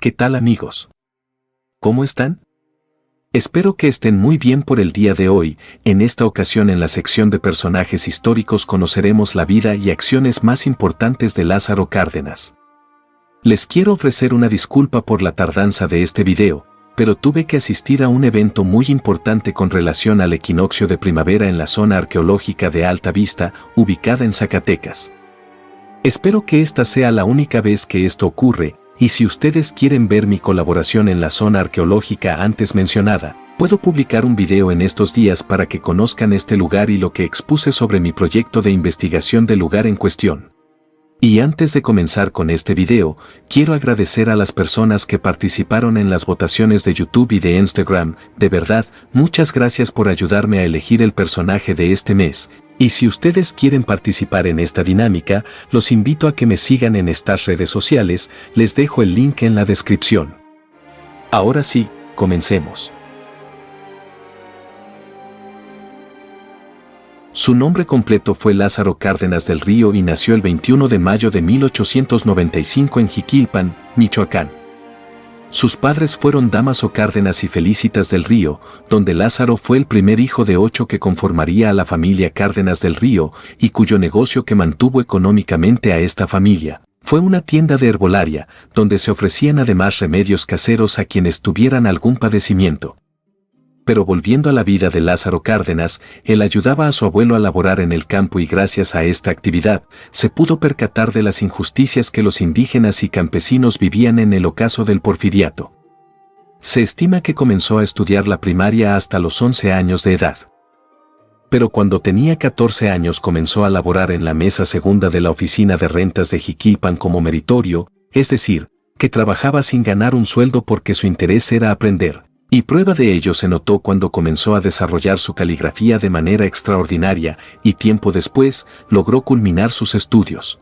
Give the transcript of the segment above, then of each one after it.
¿Qué tal, amigos? ¿Cómo están? Espero que estén muy bien por el día de hoy. En esta ocasión, en la sección de personajes históricos, conoceremos la vida y acciones más importantes de Lázaro Cárdenas. Les quiero ofrecer una disculpa por la tardanza de este video, pero tuve que asistir a un evento muy importante con relación al equinoccio de primavera en la zona arqueológica de Alta Vista, ubicada en Zacatecas. Espero que esta sea la única vez que esto ocurre, y si ustedes quieren ver mi colaboración en la zona arqueológica antes mencionada, puedo publicar un video en estos días para que conozcan este lugar y lo que expuse sobre mi proyecto de investigación del lugar en cuestión. Y antes de comenzar con este video, quiero agradecer a las personas que participaron en las votaciones de YouTube y de Instagram. De verdad, muchas gracias por ayudarme a elegir el personaje de este mes. Y si ustedes quieren participar en esta dinámica, los invito a que me sigan en estas redes sociales, les dejo el link en la descripción. Ahora sí, comencemos. Su nombre completo fue Lázaro Cárdenas del Río y nació el 21 de mayo de 1895 en Jiquilpan, Michoacán. Sus padres fueron Dámaso Cárdenas y Felicitas del Río, donde Lázaro fue el primer hijo de 8 que conformaría a la familia Cárdenas del Río y cuyo negocio que mantuvo económicamente a esta familia fue una tienda de herbolaria, donde se ofrecían además remedios caseros a quienes tuvieran algún padecimiento. Pero volviendo a la vida de Lázaro Cárdenas, él ayudaba a su abuelo a laborar en el campo y gracias a esta actividad, se pudo percatar de las injusticias que los indígenas y campesinos vivían en el ocaso del porfiriato. Se estima que comenzó a estudiar la primaria hasta los 11 años de edad. Pero cuando tenía 14 años comenzó a laborar en la mesa segunda de la oficina de rentas de Jiquilpan como meritorio, es decir, que trabajaba sin ganar un sueldo porque su interés era aprender. Y prueba de ello se notó cuando comenzó a desarrollar su caligrafía de manera extraordinaria y tiempo después logró culminar sus estudios.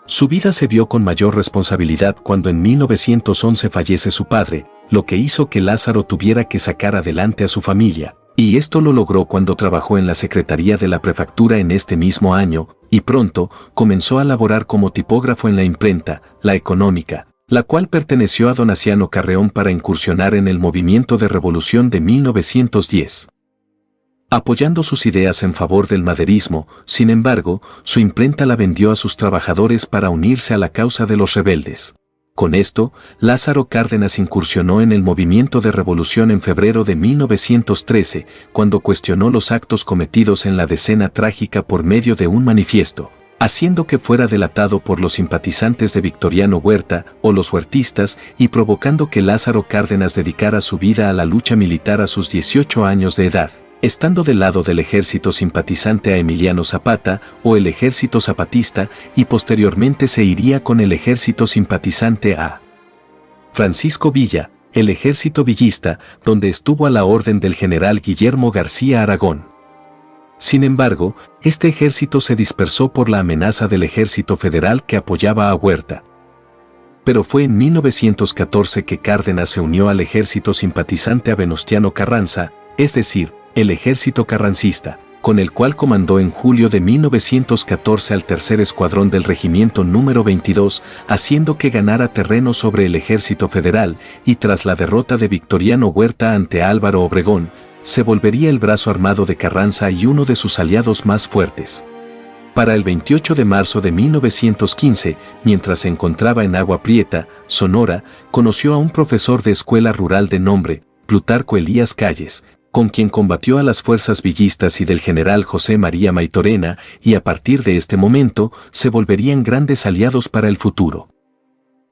Su vida se vio con mayor responsabilidad cuando en 1911 fallece su padre, lo que hizo que Lázaro tuviera que sacar adelante a su familia, y esto lo logró cuando trabajó en la Secretaría de la Prefectura en este mismo año, y pronto comenzó a laborar como tipógrafo en la imprenta, La Económica, la cual perteneció a Donaciano Carreón para incursionar en el movimiento de revolución de 1910. Apoyando sus ideas en favor del maderismo, sin embargo, su imprenta la vendió a sus trabajadores para unirse a la causa de los rebeldes. Con esto, Lázaro Cárdenas incursionó en el movimiento de revolución en febrero de 1913, cuando cuestionó los actos cometidos en la Decena Trágica por medio de un manifiesto, haciendo que fuera delatado por los simpatizantes de Victoriano Huerta o los huertistas y provocando que Lázaro Cárdenas dedicara su vida a la lucha militar a sus 18 años de edad, estando del lado del ejército simpatizante a Emiliano Zapata o el ejército zapatista y posteriormente se iría con el ejército simpatizante a Francisco Villa, el ejército villista, donde estuvo a la orden del general Guillermo García Aragón. Sin embargo, este ejército se dispersó por la amenaza del ejército federal que apoyaba a Huerta. Pero fue en 1914 que Cárdenas se unió al ejército simpatizante a Venustiano Carranza, es decir, el ejército carrancista, con el cual comandó en julio de 1914 al tercer escuadrón del regimiento número 22, haciendo que ganara terreno sobre el ejército federal, y tras la derrota de Victoriano Huerta ante Álvaro Obregón, se volvería el brazo armado de Carranza y uno de sus aliados más fuertes. Para el 28 de marzo de 1915, mientras se encontraba en Agua Prieta, Sonora, conoció a un profesor de escuela rural de nombre Plutarco Elías Calles, con quien combatió a las fuerzas villistas y del general José María Maytorena, y a partir de este momento se volverían grandes aliados para el futuro.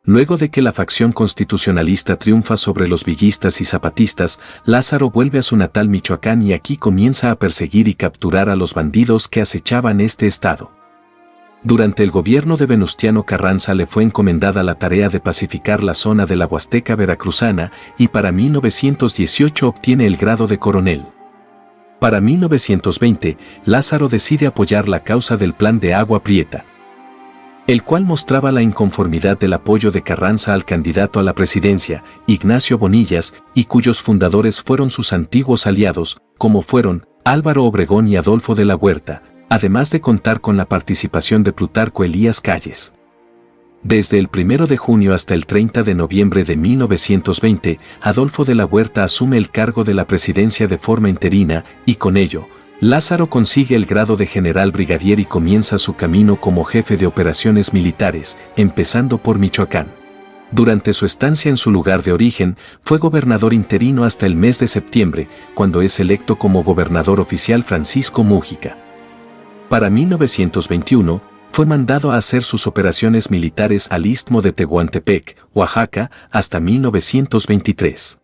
Luego de que la facción constitucionalista triunfa sobre los villistas y zapatistas, Lázaro vuelve a su natal Michoacán y aquí comienza a perseguir y capturar a los bandidos que acechaban este estado. Durante el gobierno de Venustiano Carranza le fue encomendada la tarea de pacificar la zona de la Huasteca veracruzana y para 1918 obtiene el grado de coronel. Para 1920, Lázaro decide apoyar la causa del Plan de Agua Prieta, el cual mostraba la inconformidad del apoyo de Carranza al candidato a la presidencia, Ignacio Bonillas, y cuyos fundadores fueron sus antiguos aliados, como fueron Álvaro Obregón y Adolfo de la Huerta, además de contar con la participación de Plutarco Elías Calles. Desde el 1 de junio hasta el 30 de noviembre de 1920, Adolfo de la Huerta asume el cargo de la presidencia de forma interina y con ello, Lázaro consigue el grado de general brigadier y comienza su camino como jefe de operaciones militares, empezando por Michoacán. Durante su estancia en su lugar de origen, fue gobernador interino hasta el mes de septiembre, cuando es electo como gobernador oficial Francisco Múgica. Para 1921, fue mandado a hacer sus operaciones militares al Istmo de Tehuantepec, Oaxaca, hasta 1923.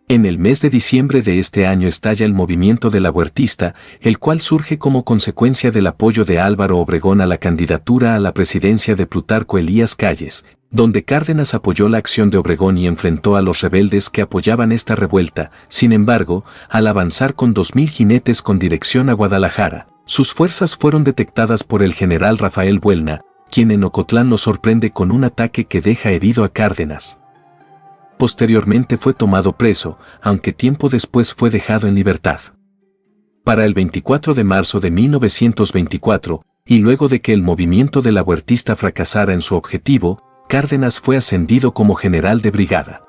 En el mes de diciembre de este año estalla el movimiento de la Huertista, el cual surge como consecuencia del apoyo de Álvaro Obregón a la candidatura a la presidencia de Plutarco Elías Calles, donde Cárdenas apoyó la acción de Obregón y enfrentó a los rebeldes que apoyaban esta revuelta. Sin embargo, al avanzar con 2,000 jinetes con dirección a Guadalajara, sus fuerzas fueron detectadas por el general Rafael Buelna, quien en Ocotlán lo sorprende con un ataque que deja herido a Cárdenas. Posteriormente fue tomado preso, aunque tiempo después fue dejado en libertad. Para el 24 de marzo de 1924, y luego de que el movimiento de la Huertista fracasara en su objetivo, Cárdenas fue ascendido como general de brigada.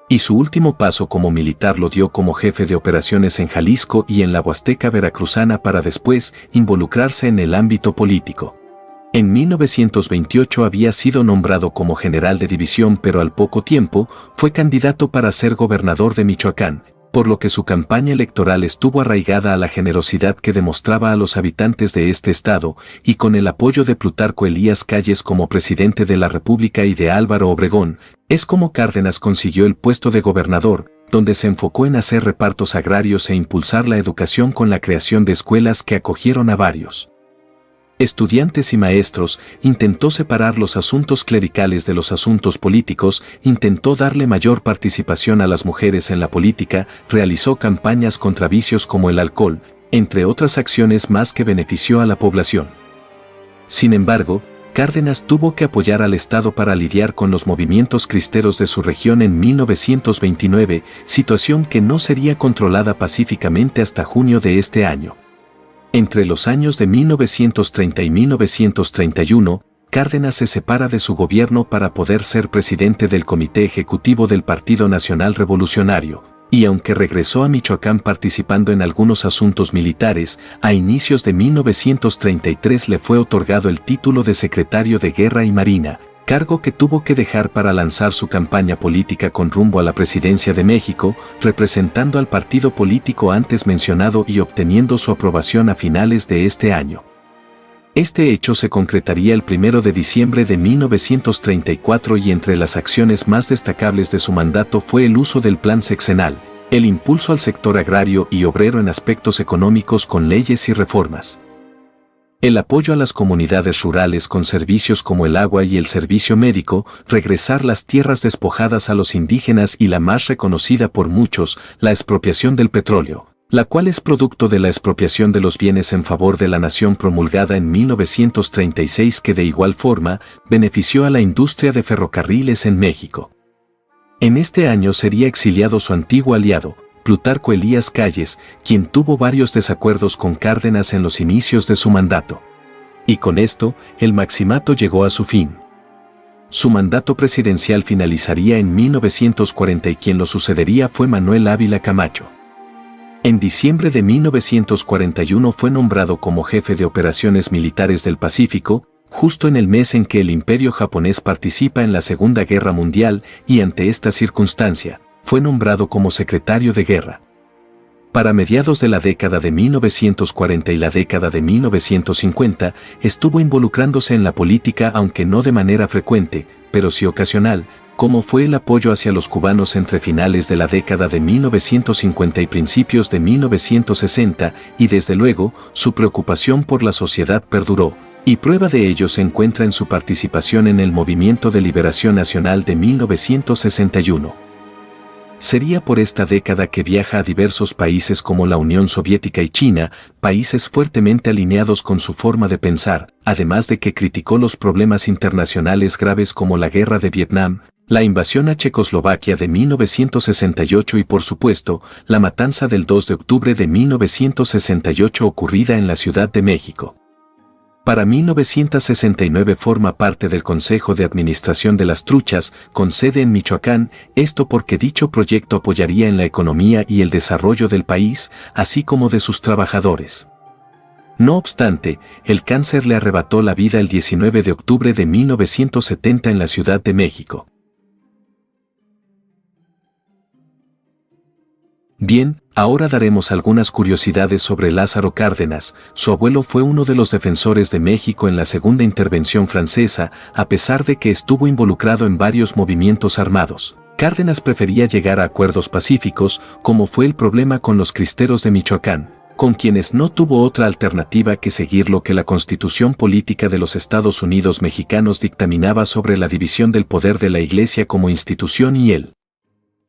Y su último paso como militar lo dio como jefe de operaciones en Jalisco y en la Huasteca veracruzana para después involucrarse en el ámbito político. En 1928 había sido nombrado como general de división, pero al poco tiempo fue candidato para ser gobernador de Michoacán, por lo que su campaña electoral estuvo arraigada a la generosidad que demostraba a los habitantes de este estado, y con el apoyo de Plutarco Elías Calles como presidente de la República y de Álvaro Obregón, es como Cárdenas consiguió el puesto de gobernador, donde se enfocó en hacer repartos agrarios e impulsar la educación con la creación de escuelas que acogieron a varios estudiantes y maestros, intentó separar los asuntos clericales de los asuntos políticos, intentó darle mayor participación a las mujeres en la política, realizó campañas contra vicios como el alcohol, entre otras acciones más que benefició a la población. Sin embargo, Cárdenas tuvo que apoyar al Estado para lidiar con los movimientos cristeros de su región en 1929, situación que no sería controlada pacíficamente hasta junio de este año. Entre los años de 1930 y 1931, Cárdenas se separa de su gobierno para poder ser presidente del Comité Ejecutivo del Partido Nacional Revolucionario, y aunque regresó a Michoacán participando en algunos asuntos militares, a inicios de 1933 le fue otorgado el título de secretario de Guerra y Marina, cargo que tuvo que dejar para lanzar su campaña política con rumbo a la presidencia de México, representando al partido político antes mencionado y obteniendo su aprobación a finales de este año. Este hecho se concretaría el 1 de diciembre de 1934 y entre las acciones más destacables de su mandato fue el uso del Plan Sexenal, el impulso al sector agrario y obrero en aspectos económicos con leyes y reformas. El apoyo a las comunidades rurales con servicios como el agua y el servicio médico, regresar las tierras despojadas a los indígenas y la más reconocida por muchos, la expropiación del petróleo, la cual es producto de la expropiación de los bienes en favor de la nación promulgada en 1936 que de igual forma benefició a la industria de ferrocarriles en México. En este año sería exiliado su antiguo aliado, Plutarco Elías Calles, quien tuvo varios desacuerdos con Cárdenas en los inicios de su mandato. Y con esto, el maximato llegó a su fin. Su mandato presidencial finalizaría en 1940 y quien lo sucedería fue Manuel Ávila Camacho. En diciembre de 1941 fue nombrado como jefe de operaciones militares del Pacífico, justo en el mes en que el Imperio japonés participa en la Segunda Guerra Mundial y ante esta circunstancia, fue nombrado como secretario de guerra. Para mediados de la década de 1940 y la década de 1950, estuvo involucrándose en la política aunque no de manera frecuente, pero sí ocasional, como fue el apoyo hacia los cubanos entre finales de la década de 1950 y principios de 1960, y desde luego, su preocupación por la sociedad perduró, y prueba de ello se encuentra en su participación en el Movimiento de Liberación Nacional de 1961. Sería por esta década que viaja a diversos países como la Unión Soviética y China, países fuertemente alineados con su forma de pensar, además de que criticó los problemas internacionales graves como la guerra de Vietnam, la invasión a Checoslovaquia de 1968 y por supuesto, la matanza del 2 de octubre de 1968 ocurrida en la Ciudad de México. Para 1969 forma parte del Consejo de Administración de las Truchas, con sede en Michoacán, esto porque dicho proyecto apoyaría en la economía y el desarrollo del país, así como de sus trabajadores. No obstante, el cáncer le arrebató la vida el 19 de octubre de 1970 en la Ciudad de México. Bien, ahora daremos algunas curiosidades sobre Lázaro Cárdenas. Su abuelo fue uno de los defensores de México en la Segunda Intervención Francesa, a pesar de que estuvo involucrado en varios movimientos armados. Cárdenas prefería llegar a acuerdos pacíficos, como fue el problema con los cristeros de Michoacán, con quienes no tuvo otra alternativa que seguir lo que la Constitución Política de los Estados Unidos Mexicanos dictaminaba sobre la división del poder de la Iglesia como institución y el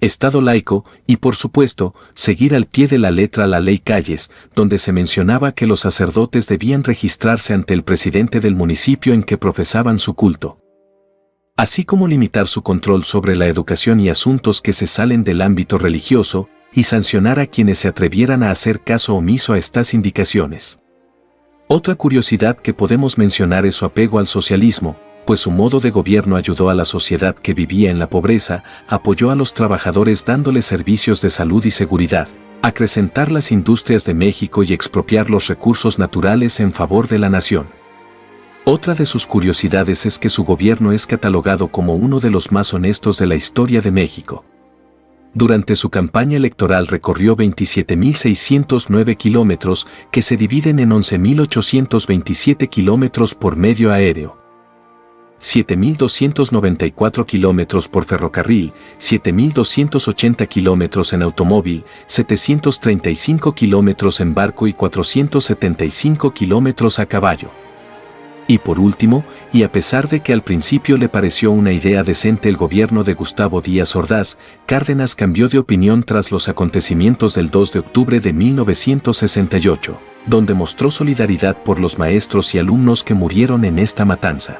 Estado laico, y por supuesto, seguir al pie de la letra la Ley Calles, donde se mencionaba que los sacerdotes debían registrarse ante el presidente del municipio en que profesaban su culto, así como limitar su control sobre la educación y asuntos que se salen del ámbito religioso, y sancionar a quienes se atrevieran a hacer caso omiso a estas indicaciones. Otra curiosidad que podemos mencionar es su apego al socialismo, pues su modo de gobierno ayudó a la sociedad que vivía en la pobreza, apoyó a los trabajadores dándoles servicios de salud y seguridad, acrecentar las industrias de México y expropiar los recursos naturales en favor de la nación. Otra de sus curiosidades es que su gobierno es catalogado como uno de los más honestos de la historia de México. Durante su campaña electoral recorrió 27.609 kilómetros, que se dividen en 11.827 kilómetros por medio aéreo, 7.294 kilómetros por ferrocarril, 7.280 kilómetros en automóvil, 735 kilómetros en barco y 475 kilómetros a caballo. Y por último, y a pesar de que al principio le pareció una idea decente el gobierno de Gustavo Díaz Ordaz, Cárdenas cambió de opinión tras los acontecimientos del 2 de octubre de 1968, donde mostró solidaridad por los maestros y alumnos que murieron en esta matanza.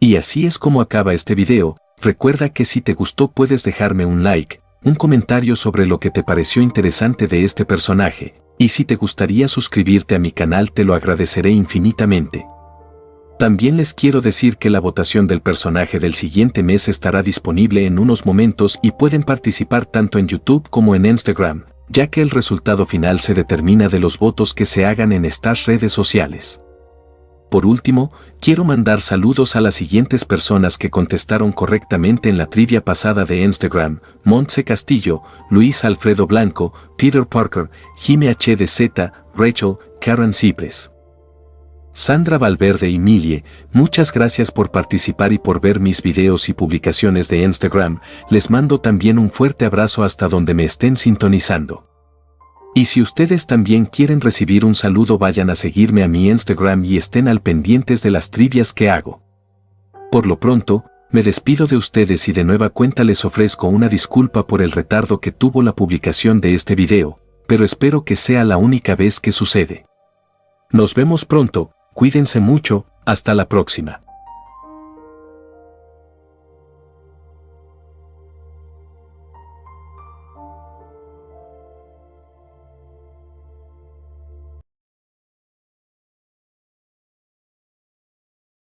Y así es como acaba este video. Recuerda que si te gustó puedes dejarme un like, un comentario sobre lo que te pareció interesante de este personaje, y si te gustaría suscribirte a mi canal te lo agradeceré infinitamente. También les quiero decir que la votación del personaje del siguiente mes estará disponible en unos momentos y pueden participar tanto en YouTube como en Instagram, ya que el resultado final se determina de los votos que se hagan en estas redes sociales. Por último, quiero mandar saludos a las siguientes personas que contestaron correctamente en la trivia pasada de Instagram: Montse Castillo, Luis Alfredo Blanco, Peter Parker, Jime HDZ, Rachel, Karen Cipres, Sandra Valverde y Milie. Muchas gracias por participar y por ver mis videos y publicaciones de Instagram. Les mando también un fuerte abrazo hasta donde me estén sintonizando. Y si ustedes también quieren recibir un saludo, vayan a seguirme a mi Instagram y estén al pendientes de las trivias que hago. Por lo pronto, me despido de ustedes y de nueva cuenta les ofrezco una disculpa por el retardo que tuvo la publicación de este video, pero espero que sea la única vez que sucede. Nos vemos pronto, cuídense mucho, hasta la próxima.